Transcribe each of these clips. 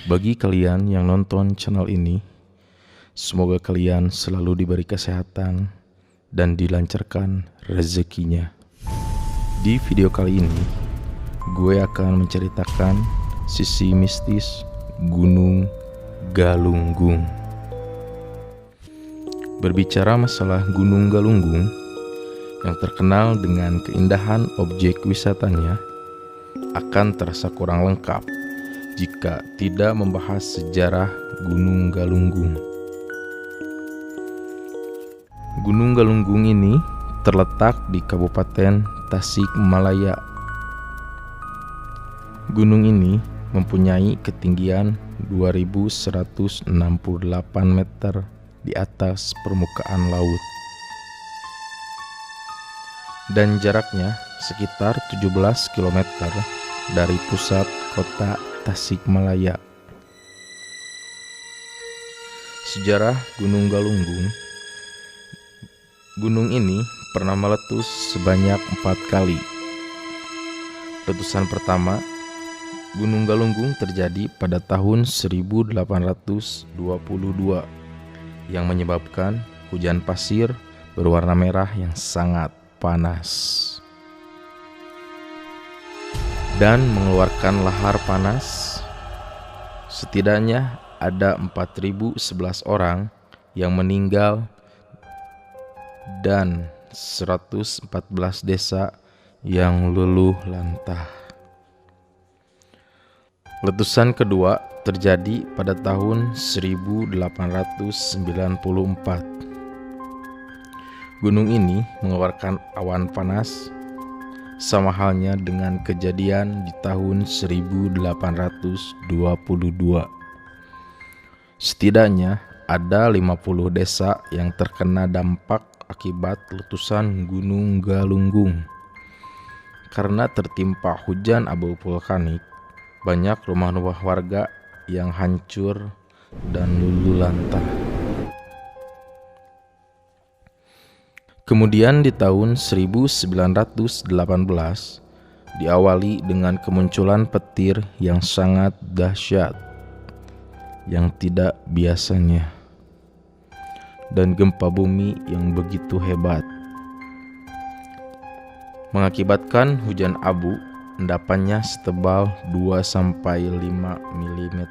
Bagi kalian yang nonton channel ini, semoga kalian selalu diberi kesehatan dan dilancarkan rezekinya. Di video kali ini, gue akan menceritakan sisi mistis Gunung Galunggung. Berbicara masalah Gunung Galunggung yang terkenal dengan keindahan objek wisatanya, akan terasa kurang lengkap jika tidak membahas sejarah Gunung Galunggung. Gunung Galunggung ini terletak di Kabupaten Tasikmalaya. Gunung ini mempunyai ketinggian 2168 meter di atas permukaan laut dan jaraknya sekitar 17 km dari pusat kota Tasikmalaya. Sejarah Gunung Galunggung. Gunung ini pernah meletus sebanyak 4 kali. Letusan pertama Gunung Galunggung terjadi pada tahun 1822 yang menyebabkan hujan pasir berwarna merah yang sangat panas dan mengeluarkan lahar panas. Setidaknya ada 4.011 orang yang meninggal dan 114 desa yang luluh lantah. Letusan kedua terjadi pada tahun 1894. Gunung ini mengeluarkan awan panas sama halnya dengan kejadian di tahun 1822. Setidaknya ada 50 desa yang terkena dampak akibat letusan Gunung Galunggung. Karena tertimpa hujan abu vulkanik, banyak rumah-rumah warga yang hancur dan luluh lantah. Kemudian di tahun 1918 diawali dengan kemunculan petir yang sangat dahsyat yang tidak biasanya dan gempa bumi yang begitu hebat, mengakibatkan hujan abu endapannya setebal 2-5 mm.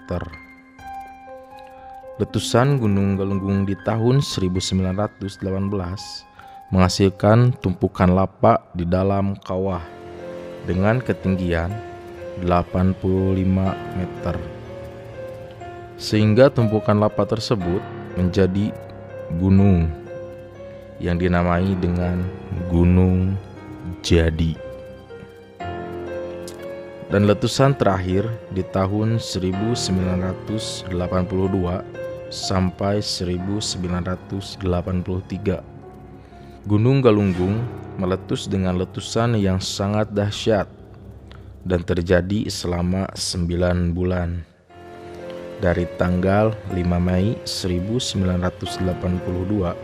Letusan Gunung Galunggung di tahun 1918 menghasilkan tumpukan lava di dalam kawah dengan ketinggian 85 meter. Sehingga tumpukan lava tersebut menjadi gunung yang dinamai dengan Gunung Jadi. Dan letusan terakhir di tahun 1982 sampai 1983. Gunung Galunggung meletus dengan letusan yang sangat dahsyat dan terjadi selama 9 bulan. Dari tanggal 5 Mei 1982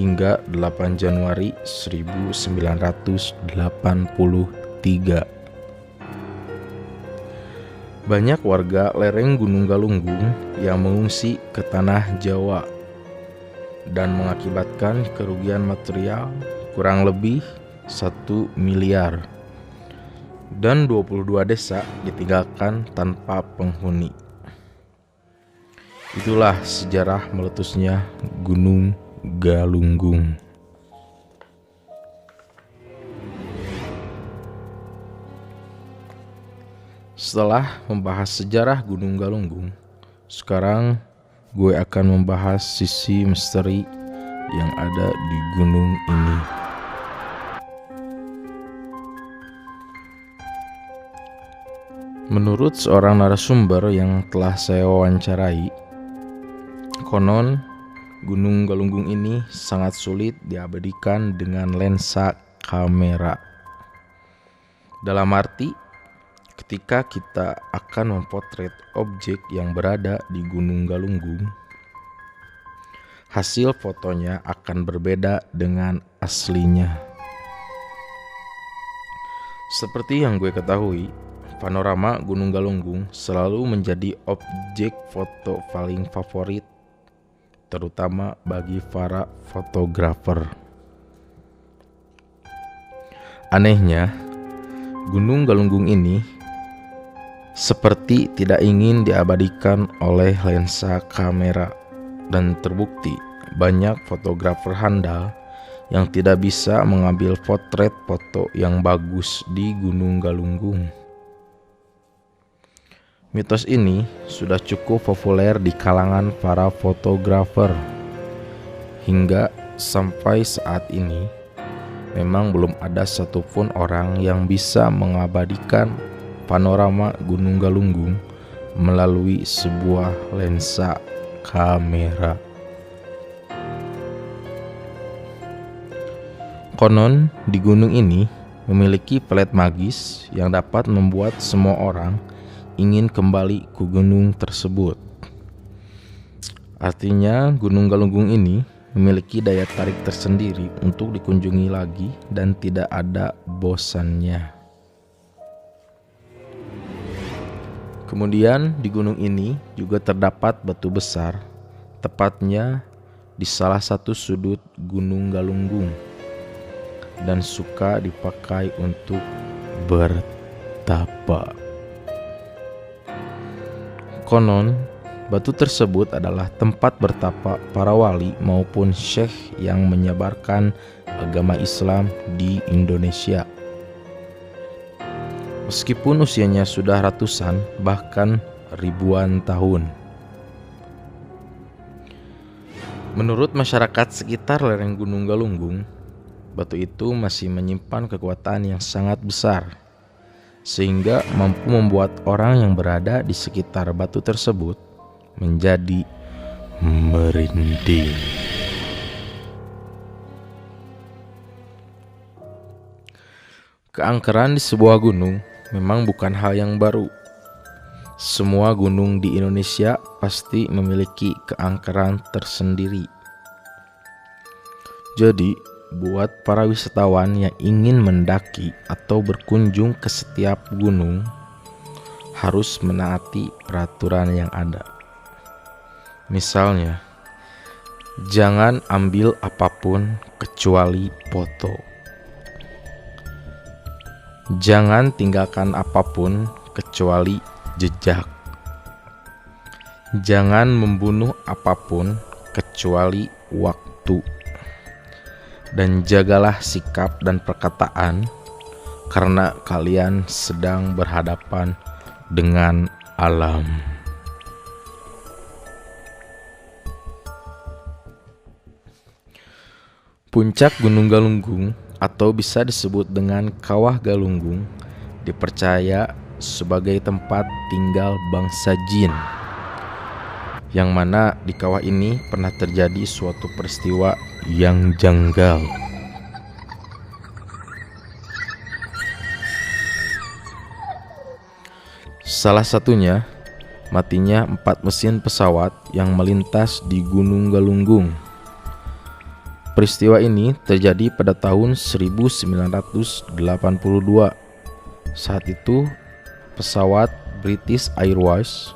hingga 8 Januari 1983. Banyak warga lereng Gunung Galunggung yang mengungsi ke tanah Jawa dan mengakibatkan kerugian material kurang lebih 1 miliar dan 22 desa ditinggalkan tanpa penghuni. Itulah sejarah meletusnya Gunung Galunggung. Setelah membahas sejarah Gunung Galunggung, sekarang gue akan membahas sisi misteri yang ada di gunung ini. Menurut seorang narasumber yang telah saya wawancarai, konon Gunung Galunggung ini sangat sulit diabadikan dengan lensa kamera. Dalam arti, ketika kita akan memotret objek yang berada di Gunung Galunggung, hasil fotonya akan berbeda dengan aslinya. Seperti yang gue ketahui, panorama Gunung Galunggung selalu menjadi objek foto paling favorit, terutama bagi para fotografer. Anehnya, Gunung Galunggung ini seperti tidak ingin diabadikan oleh lensa kamera, dan terbukti banyak fotografer handal yang tidak bisa mengambil potret foto yang bagus di Gunung Galunggung. Mitos ini sudah cukup populer di kalangan para fotografer. Hingga sampai saat ini, memang belum ada satupun orang yang bisa mengabadikan panorama Gunung Galunggung melalui sebuah lensa kamera. Konon di gunung ini memiliki pelet magis yang dapat membuat semua orang ingin kembali ke gunung tersebut. Artinya Gunung Galunggung ini memiliki daya tarik tersendiri untuk dikunjungi lagi dan tidak ada bosannya. Kemudian di gunung ini juga terdapat batu besar, tepatnya di salah satu sudut Gunung Galunggung, dan suka dipakai untuk bertapa. Konon, batu tersebut adalah tempat bertapa para wali maupun syekh yang menyebarkan agama Islam di Indonesia. Meskipun usianya sudah ratusan bahkan ribuan tahun. Menurut masyarakat sekitar lereng Gunung Galunggung, batu itu masih menyimpan kekuatan yang sangat besar, sehingga mampu membuat orang yang berada di sekitar batu tersebut menjadi merinding. Keangkeran di sebuah gunung memang bukan hal yang baru. Semua gunung di Indonesia pasti memiliki keangkeran tersendiri. Jadi, buat para wisatawan yang ingin mendaki atau berkunjung ke setiap gunung, harus menaati peraturan yang ada. Misalnya, jangan ambil apapun kecuali foto. Jangan tinggalkan apapun kecuali jejak. Jangan membunuh apapun kecuali waktu. Dan jagalah sikap dan perkataan, karena kalian sedang berhadapan dengan alam. Puncak Gunung Galunggung atau bisa disebut dengan Kawah Galunggung dipercaya sebagai tempat tinggal bangsa jin, yang mana di kawah ini pernah terjadi suatu peristiwa yang janggal. Salah satunya matinya 4 mesin pesawat yang melintas di Gunung Galunggung. Peristiwa ini terjadi pada tahun 1982. Saat itu pesawat British Airways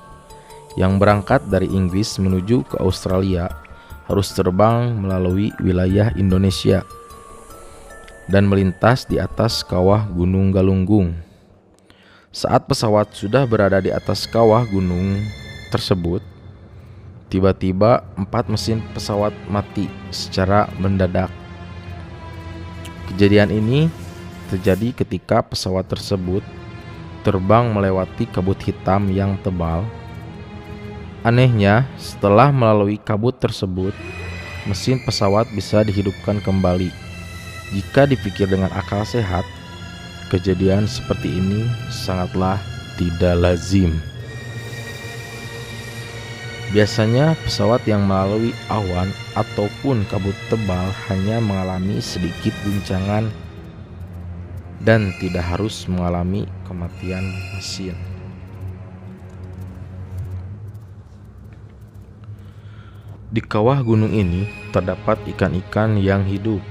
yang berangkat dari Inggris menuju ke Australia harus terbang melalui wilayah Indonesia dan melintas di atas kawah Gunung Galunggung. Saat pesawat sudah berada di atas kawah gunung tersebut, tiba-tiba 4 mesin pesawat mati secara mendadak. Kejadian ini terjadi ketika pesawat tersebut terbang melewati kabut hitam yang tebal. Anehnya, setelah melalui kabut tersebut, mesin pesawat bisa dihidupkan kembali. Jika dipikir dengan akal sehat, kejadian seperti ini sangatlah tidak lazim. Biasanya pesawat yang melalui awan ataupun kabut tebal hanya mengalami sedikit guncangan dan tidak harus mengalami kematian mesin. Di kawah gunung ini terdapat ikan-ikan yang hidup.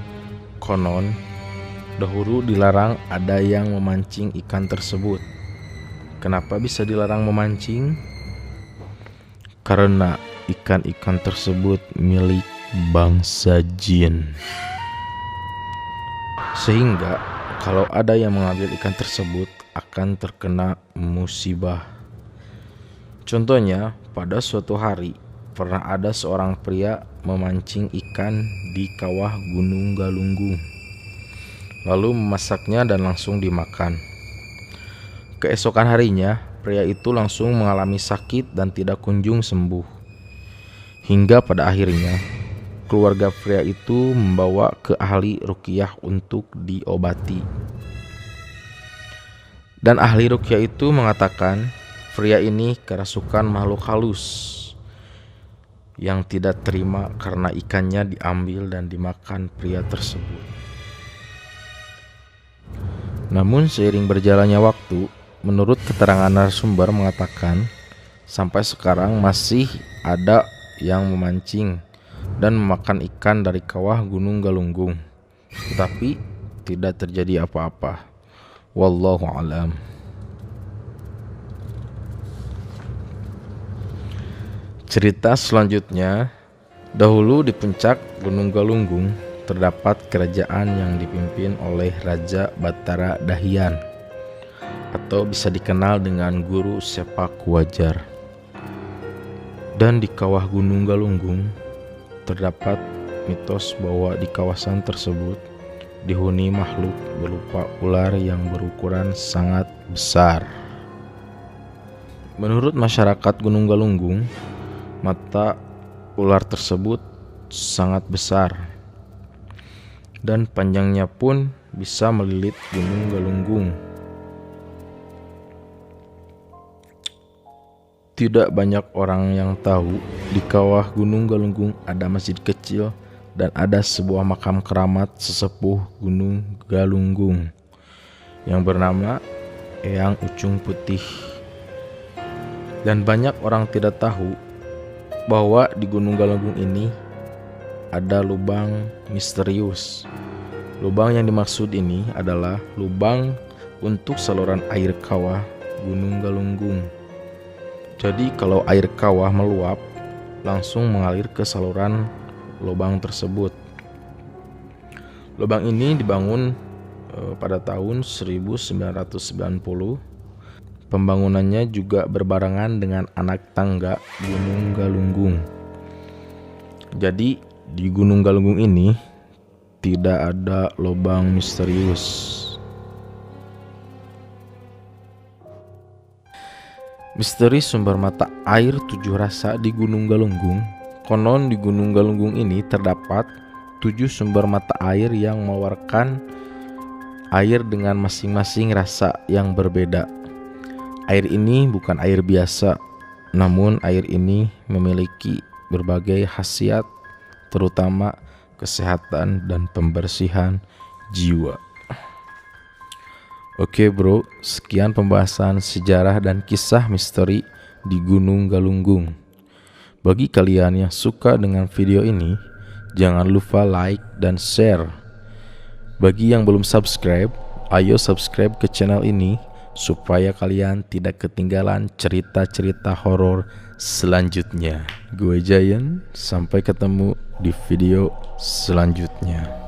Konon, dahulu dilarang ada yang memancing ikan tersebut Kenapa bisa dilarang memancing? Karena ikan-ikan tersebut milik bangsa jin. Sehingga kalau ada yang mengambil ikan tersebut akan terkena musibah. Contohnya, pada suatu hari pernah ada seorang pria memancing ikan di kawah Gunung Galunggung, lalu memasaknya dan langsung dimakan. Keesokan harinya, pria itu langsung mengalami sakit dan tidak kunjung sembuh. Hingga pada akhirnya, keluarga pria itu membawa ke ahli ruqyah untuk diobati. Dan ahli ruqyah itu mengatakan pria ini kerasukan makhluk halus yang tidak terima karena ikannya diambil dan dimakan pria tersebut. Namun seiring berjalannya waktu, menurut keterangan narasumber mengatakan sampai sekarang masih ada yang memancing dan memakan ikan dari kawah Gunung Galunggung, tetapi tidak terjadi apa-apa. Wallahu a'lam. Cerita selanjutnya, dahulu di puncak Gunung Galunggung terdapat kerajaan yang dipimpin oleh Raja Batara Dahian, atau bisa dikenal dengan Guru Sepak Wajar. Dan di kawah Gunung Galunggung terdapat mitos bahwa di kawasan tersebut dihuni makhluk berupa ular yang berukuran sangat besar. Menurut masyarakat Gunung Galunggung, mata ular tersebut sangat besar dan panjangnya pun bisa melilit Gunung Galunggung. Tidak banyak orang yang tahu di kawah Gunung Galunggung ada masjid kecil dan ada sebuah makam keramat sesepuh Gunung Galunggung yang bernama Eyang Ucung Putih. Dan banyak orang tidak tahu bahwa di Gunung Galunggung ini ada lubang misterius. Lubang yang dimaksud ini adalah lubang untuk saluran air kawah Gunung Galunggung. Jadi kalau air kawah meluap, langsung mengalir ke saluran lubang tersebut. Lubang ini dibangun pada tahun 1990. Pembangunannya juga berbarengan dengan anak tangga Gunung Galunggung. Jadi di Gunung Galunggung ini tidak ada lubang misterius. Misteri sumber mata air 7 rasa di Gunung Galunggung. Konon di Gunung Galunggung ini terdapat 7 sumber mata air yang mengeluarkan air dengan masing-masing rasa yang berbeda. Air ini bukan air biasa, namun air ini memiliki berbagai khasiat, terutama kesehatan dan pembersihan jiwa. Oke bro, sekian pembahasan sejarah dan kisah misteri di Gunung Galunggung. Bagi kalian yang suka dengan video ini, jangan lupa like dan share. Bagi yang belum subscribe, ayo subscribe ke channel ini supaya kalian tidak ketinggalan cerita-cerita horor selanjutnya. Gue Giant, sampai ketemu di video selanjutnya.